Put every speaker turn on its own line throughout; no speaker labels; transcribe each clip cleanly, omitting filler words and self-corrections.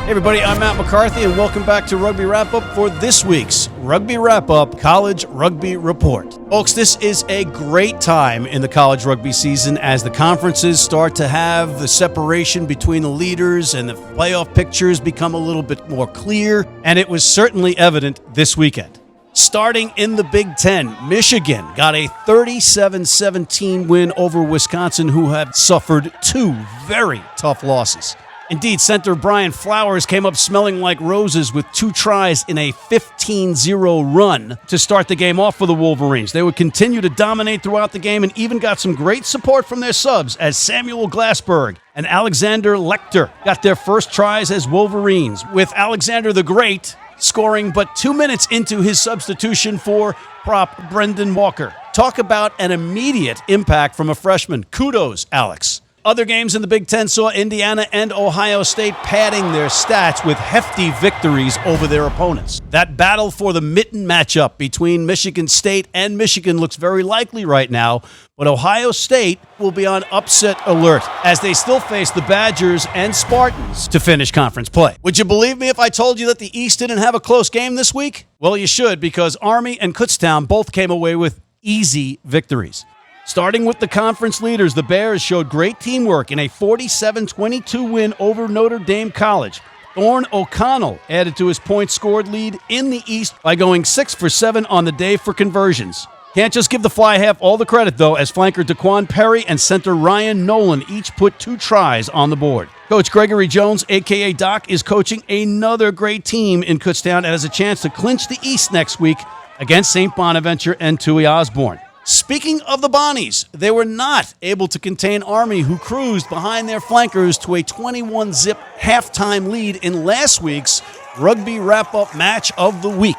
Hey everybody, I'm Matt McCarthy, and welcome back to Rugby Wrap-Up for this week's Rugby Wrap-Up College Rugby Report. Folks, this is a great time in the college rugby season as the conferences start to have the separation between the leaders and the playoff pictures become a little bit more clear, and it was certainly evident this weekend. Starting in the Big Ten, Michigan got a 37-17 win over Wisconsin, who have suffered two very tough losses. Indeed, center Brian Flowers came up smelling like roses with 2 tries in a 15-0 run to start the game off for the Wolverines. They would continue to dominate throughout the game and even got some great support from their subs as Samuel Glassberg and Alexander Lecter got their first tries as Wolverines, with Alexander the Great scoring but 2 minutes into his substitution for prop Brendan Walker. Talk about an immediate impact from a freshman. Kudos, Alex. Other games in the Big Ten saw Indiana and Ohio State padding their stats with hefty victories over their opponents. That battle for the mitten matchup between Michigan State and Michigan looks very likely right now, but Ohio State will be on upset alert as they still face the Badgers and Spartans to finish conference play. Would you believe me if I told you that the East didn't have a close game this week? Well, you should, because Army and Kutztown both came away with easy victories. Starting with the conference leaders, the Bears showed great teamwork in a 47-22 win over Notre Dame College. Thorne O'Connell added to his points scored lead in the East by going 6 for 7 on the day for conversions. Can't just give the fly half all the credit, though, as flanker Daquan Perry and center Ryan Nolan each put 2 tries on the board. Coach Gregory Jones, a.k.a. Doc, is coaching another great team in Kutztown and has a chance to clinch the East next week against St. Bonaventure and Tui Osborne. Speaking of the Bonnies, they were not able to contain Army, who cruised behind their flankers to a 21-zip halftime lead in last week's Rugby Wrap-Up Match of the Week.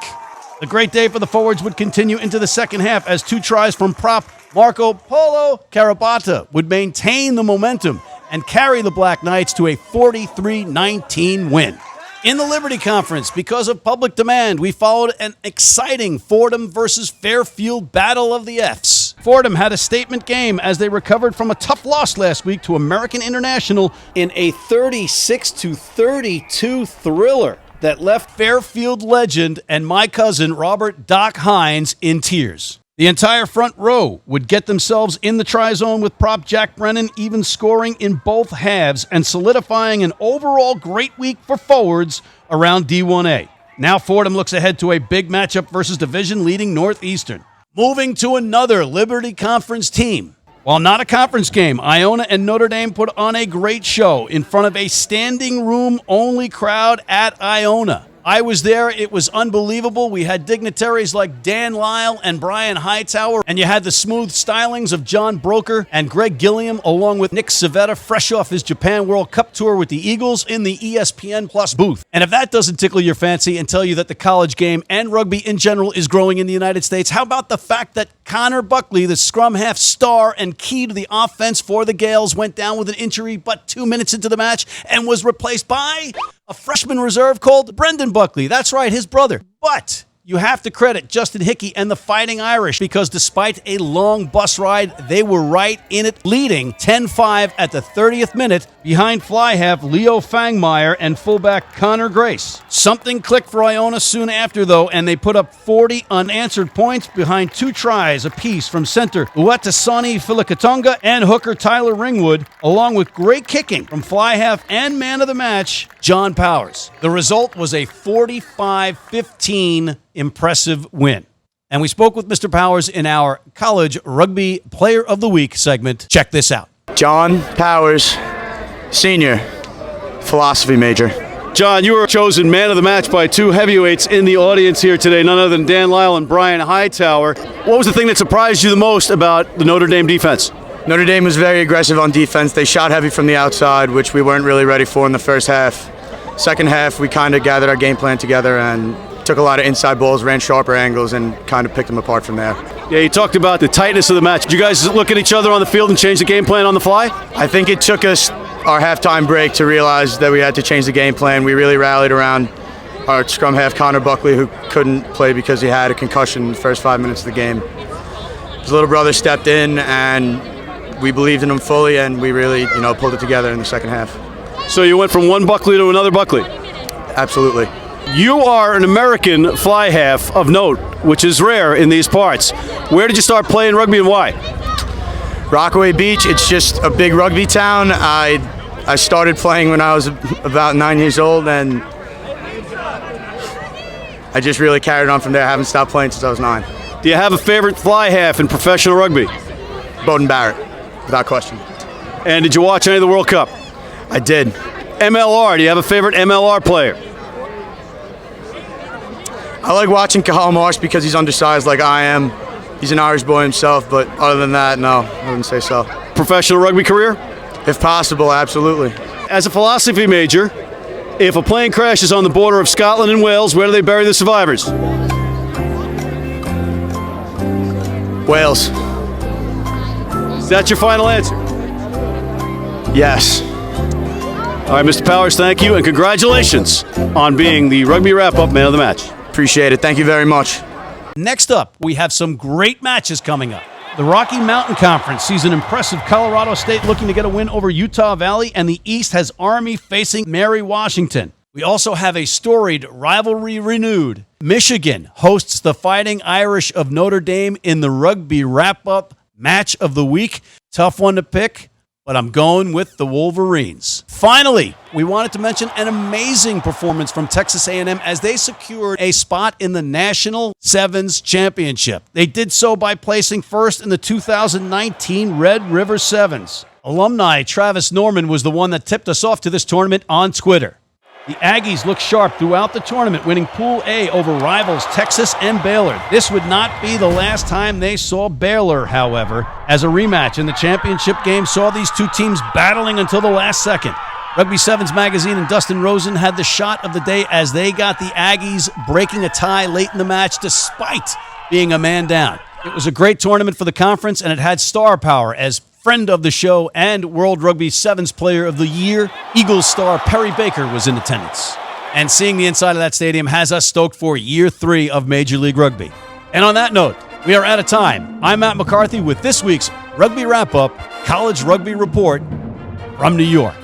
The great day for the forwards would continue into the second half as 2 tries from prop Marco Polo Carabata would maintain the momentum and carry the Black Knights to a 43-19 win. In the Liberty Conference, because of public demand, we followed an exciting Fordham versus Fairfield battle of the Fs. Fordham had a statement game as they recovered from a tough loss last week to American International in a 36-32 thriller that left Fairfield legend and my cousin Robert Doc Hines in tears. The entire front row would get themselves in the try zone with prop Jack Brennan even scoring in both halves and solidifying an overall great week for forwards around D1A. Now Fordham looks ahead to a big matchup versus division-leading Northeastern. Moving to another Liberty Conference team. While not a conference game, Iona and Notre Dame put on a great show in front of a standing room-only crowd at Iona. I was there. It was unbelievable. We had dignitaries like Dan Lyle and Brian Hightower, and you had the smooth stylings of John Broker and Greg Gilliam, along with Nick Civetta, fresh off his Japan World Cup tour with the Eagles in the ESPN Plus booth. And if that doesn't tickle your fancy and tell you that the college game and rugby in general is growing in the United States, how about the fact that Connor Buckley, the scrum half star and key to the offense for the Gales, went down with an injury but 2 minutes into the match and was replaced by a freshman reserve called Brendan Buckley. That's right, his brother. But you have to credit Justin Hickey and the Fighting Irish, because despite a long bus ride, they were right in it, leading 10-5 at the 30th minute behind fly half Leo Fangmeyer and fullback Connor Grace. Something clicked for Iona soon after, though, and they put up 40 unanswered points behind 2 tries apiece from center Uetasani Filikatonga and hooker Tyler Ringwood, along with great kicking from fly half and man of the match John Powers. The result was a 45-15 impressive win. And we spoke with Mr. Powers in our College Rugby Player of the Week segment. Check this out.
John Powers, senior, philosophy major.
John, you were chosen man of the match by 2 heavyweights in the audience here today, none other than Dan Lyle and Brian Hightower. What was the thing that surprised you the most about the Notre Dame defense?
Notre Dame was very aggressive on defense. They shot heavy from the outside, which we weren't really ready for in the first half. Second half, we kind of gathered our game plan together and took a lot of inside balls, ran sharper angles, and kind of picked them apart from there.
Yeah, you talked about the tightness of the match. Did you guys look at each other on the field and change the game plan on the fly?
I think it took us our halftime break to realize that we had to change the game plan. We really rallied around our scrum half, Connor Buckley, who couldn't play because he had a concussion in the first 5 minutes of the game. His little brother stepped in, and we believed in him fully, and we really, pulled it together in the second half.
So you went from one Buckley to another Buckley?
Absolutely.
You are an American fly half of note, which is rare in these parts. Where did you start playing rugby and why?
Rockaway Beach, it's just a big rugby town. I started playing when I was about 9 years old, and I just really carried on from there. I haven't stopped playing since I was 9.
Do you have a favorite fly half in professional rugby?
Bowden Barrett, without question.
And did you watch any of the World Cup?
I did.
MLR, do you have a favorite MLR player?
I like watching Cathal Marsh because he's undersized like I am. He's an Irish boy himself, but other than that, no, I wouldn't say so.
Professional rugby career?
If possible, absolutely.
As a philosophy major, if a plane crashes on the border of Scotland and Wales, where do they bury the survivors?
Wales.
Is that your final answer?
Yes.
All right, Mr. Powers, thank you, and congratulations on being the Rugby Wrap-Up Man of the Match.
Appreciate it. Thank you very much.
Next up, we have some great matches coming up. The Rocky Mountain Conference sees an impressive Colorado State looking to get a win over Utah Valley, and the East has Army facing Mary Washington. We also have a storied rivalry renewed. Michigan hosts the Fighting Irish of Notre Dame in the Rugby Wrap-Up Match of the Week. Tough one to pick, but I'm going with the Wolverines. Finally, we wanted to mention an amazing performance from Texas A&M as they secured a spot in the National Sevens Championship. They did so by placing first in the 2019 Red River Sevens. Alumni Travis Norman was the one that tipped us off to this tournament on Twitter. The Aggies looked sharp throughout the tournament, winning Pool A over rivals Texas and Baylor. This would not be the last time they saw Baylor, however, as a rematch in the championship game saw these two teams battling until the last second. Rugby Sevens Magazine and Dustin Rosen had the shot of the day as they got the Aggies breaking a tie late in the match despite being a man down. It was a great tournament for the conference, and it had star power as friend of the show and World Rugby Sevens Player of the Year, Eagles star Perry Baker was in attendance. And seeing the inside of that stadium has us stoked for year 3 of Major League Rugby. And on that note, we are out of time. I'm Matt McCarthy with this week's Rugby Wrap-Up College Rugby Report from New York.